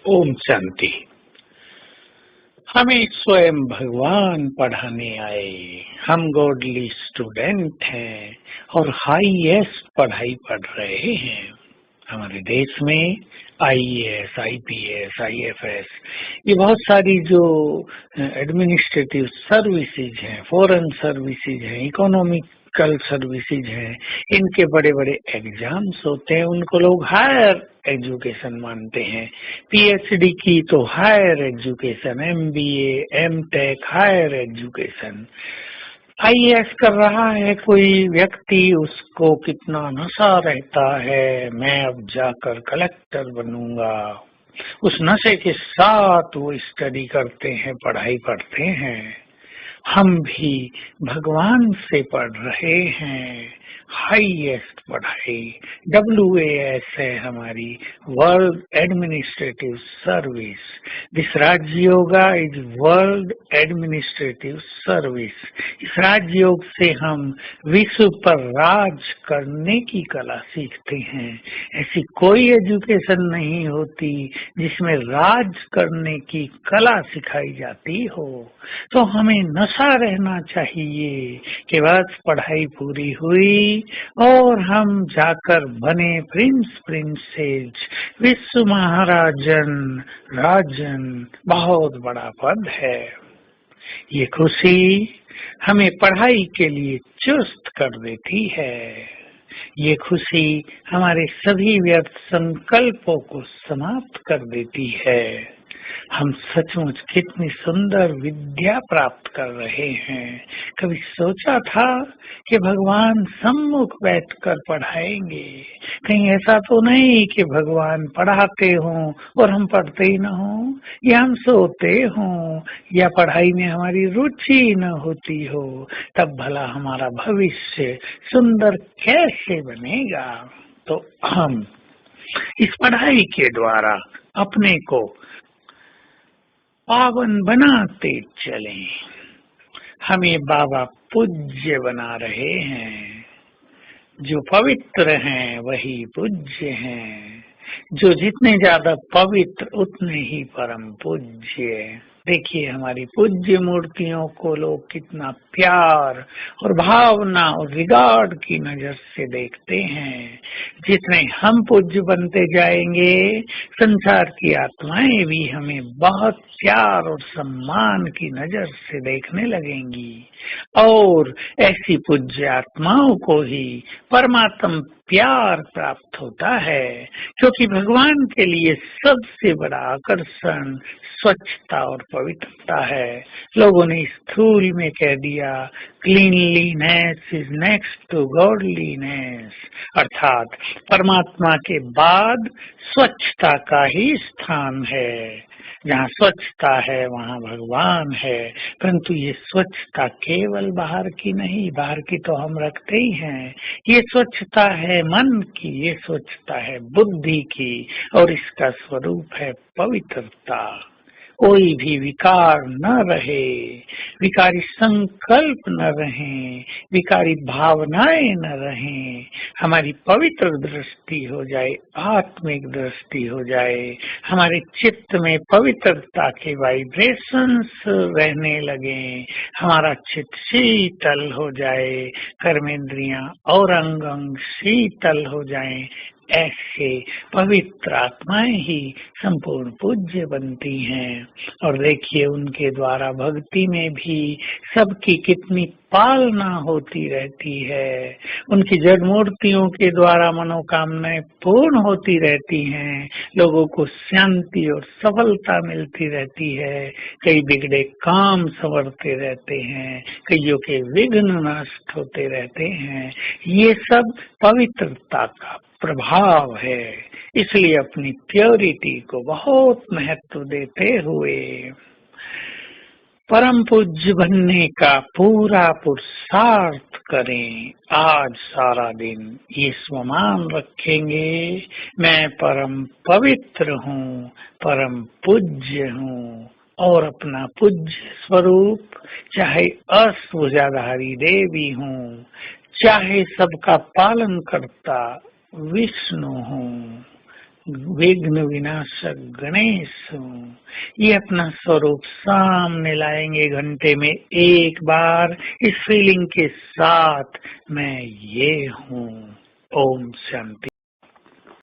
ओम शांति। हमें स्वयं भगवान पढ़ाने आए। हम गॉडली स्टूडेंट हैं और हाईएस्ट पढ़ाई पढ़ रहे हैं। हमारे देश में आईएएस, आईपीएस, आईएफएस, ये बहुत सारी जो एडमिनिस्ट्रेटिव सर्विसेज हैं, फॉरेन सर्विसेज हैं, इकोनॉमिकल सर्विसेज हैं, इनके बड़े बड़े एग्जाम्स होते हैं। उनको लोग हायर एजुकेशन मानते हैं। पीएचडी की तो higher education, MBA, MTech, higher education. IAS कर रहा है कोई व्यक्ति, उसको कितना नशा रहता है, मैं अब जाकर कलेक्टर बनूंगा। उस नशे के साथ वो स्टडी करते हैं, पढ़ाई पढ़ते हैं। हम भी भगवान से पढ़ रहे हैं हाईएस्ट पढ़ाई। WAS है हमारी, world administrative service. This Rajyoga is world administrative service. इस राजयोग से हम विश्व पर राज करने की कला सीखते हैं। ऐसी कोई एजुकेशन नहीं होती जिसमें राज करने की कला सिखाई जाती हो। तो हमें नशा रहना चाहिए कि बस पढ़ाई पूरी हुई और हम जाकर बने प्रिंस, प्रिंसेस, विश्व महाराजन, राजन। बहुत बड़ा पद है। ये खुशी हमें पढ़ाई के लिए चुस्त कर देती है। ये खुशी हमारे सभी व्यर्थ संकल्पों को समाप्त कर देती है। हम सचमुच कितनी सुंदर विद्या प्राप्त कर रहे हैं। कभी सोचा था कि भगवान सम्मुख बैठकर पढ़ाएंगे? कहीं ऐसा तो नहीं कि भगवान पढ़ाते हों और हम पढ़ते ही न हों, या हम सोते हों, या पढ़ाई में हमारी रुचि न होती हो। तब भला हमारा भविष्य सुंदर कैसे बनेगा? तो हम इस पढ़ाई के द्वारा अपने को पावन बनाते चलें। हमें बाबा पूज्य बना रहे हैं। जो पवित्र हैं वही पूज्य हैं। जो जितने ज्यादा पवित्र उतने ही परम पूज्य। देखिए हमारी पूज्य मूर्तियों को लोग कितना प्यार और भावना और रिगार्ड की नजर से देखते हैं। जितने हम पूज्य बनते जाएंगे, संसार की आत्माएं भी हमें बहुत प्यार और सम्मान की नजर से देखने लगेंगी। और ऐसी पूज्य आत्माओं को ही परमात्म प्यार प्राप्त होता है, क्योंकि भगवान के लिए सबसे बड़ा आकर्षण स्वच्छता और पवित्रता है। लोगों ने स्थूल में कह दिया, cleanliness is next to godliness, अर्थात परमात्मा के बाद स्वच्छता का ही स्थान है। जहाँ स्वच्छता है वहाँ भगवान है। परंतु ये स्वच्छता केवल बाहर की नहीं, बाहर की तो हम रखते ही हैं। ये स्वच्छता है मन की, ये स्वच्छता है बुद्धि की, और इसका स्वरूप है पवित्रता। कोई भी विकार न रहे, विकारी संकल्प न रहें, विकारी भावनाएं न रहें। हमारी पवित्र दृष्टि हो जाए, आत्मिक दृष्टि हो जाए। हमारे चित्त में पवित्रता के वाइब्रेशंस रहने लगे। हमारा चित्त शीतल हो जाए, कर्मेंद्रियां और अंग अंग शीतल हो जाएं। ऐसे पवित्र आत्माएं ही संपूर्ण पूज्य बनती हैं। और देखिए उनके द्वारा भक्ति में भी सबकी कितनी पालना होती रहती है। उनकी जड़ मूर्तियों के द्वारा मनोकामनाएं पूर्ण होती रहती हैं। लोगों को शांति और सफलता मिलती रहती है। कई बिगड़े काम संवरते रहते हैं, कईयों के विघ्न नष्ट होते रहते हैं। ये सब पवित्रता का प्रभाव है। इसलिए अपनी प्योरिटी को बहुत महत्व देते हुए परम पूज्य बनने का पूरा पुरुषार्थ करें। आज सारा दिन ये स्वमान रखेंगे, मैं परम पवित्र हूँ, परम पूज्य हूँ। और अपना पूज्य स्वरूप, चाहे अष्टभुजाधारी देवी हूँ, चाहे सबका पालन करता विष्णु हूँ, विघ्न विनाशक गणेश हूँ। ये अपना स्वरूप सामने लाएंगे घंटे में एक बार इस फीलिंग के साथ, मैं ये हूँ। ओम शांति।